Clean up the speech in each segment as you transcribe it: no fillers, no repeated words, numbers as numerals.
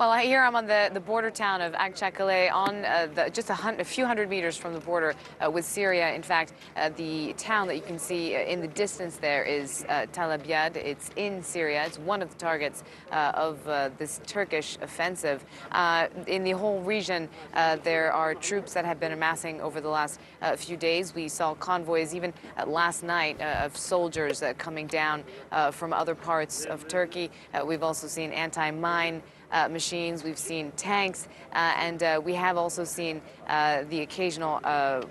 Well, here I'm on the border town of Akçakale on just a few hundred meters from the border with Syria. In fact, the town that you can see in the distance there is Tel Abyad. It's in Syria. It's one of the targets of this Turkish offensive. In the whole region, there are troops that have been amassing over the last few days. We saw convoys even last night of soldiers coming down from other parts of Turkey. We've also seen anti-mine machines, we've seen tanks, and we have also seen the occasional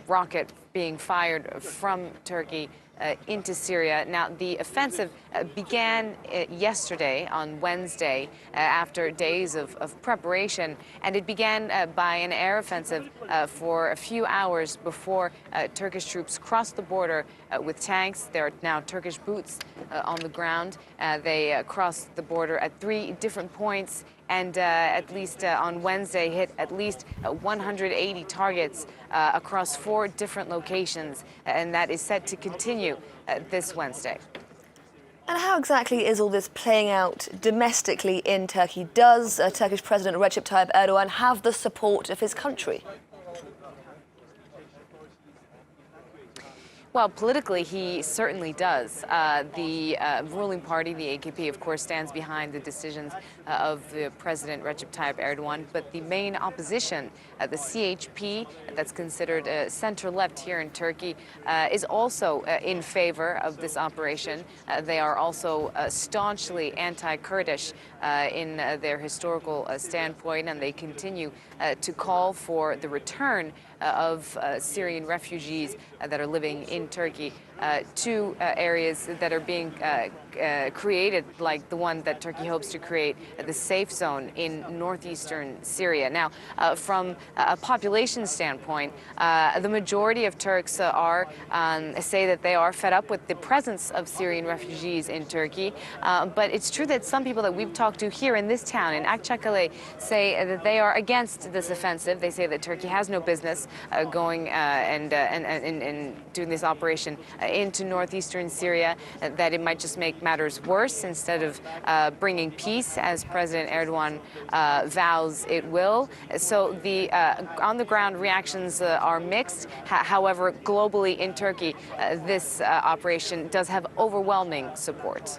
rocket being fired from Turkey into Syria. Now, the offensive began yesterday on Wednesday after days of preparation, and it began by an air offensive for a few hours before Turkish troops crossed the border with tanks. There are now Turkish boots on the ground. They crossed the border at 3 different points, and at least on Wednesday hit at least 180 targets across 4 different locations, and that is set to continue this Wednesday. And how exactly is all this playing out domestically in Turkey? Does Turkish President Recep Tayyip Erdogan have the support of his country? Well, politically, he certainly does. The ruling party, the AKP, of course, stands behind the decisions of the President Recep Tayyip Erdogan. But the main opposition, the CHP, that's considered center-left here in Turkey, is also in favor of this operation. They are also staunchly anti-Kurdish in their historical standpoint, and they continue to call for the return of Syrian refugees that are living in Turkey to areas that are being created, like the one that Turkey hopes to create, the safe zone in northeastern Syria. Now, from a population standpoint, the majority of Turks say that they are fed up with the presence of Syrian refugees in Turkey. But it's true that some people that we've talked to here in this town, in Akçakale, say that they are against this offensive. They say that Turkey has no business going and doing this operation into northeastern Syria, that it might just make matters worse instead of bringing peace, as President Erdogan vows it will. So the on-the-ground reactions are mixed. However, globally in Turkey, this operation does have overwhelming support.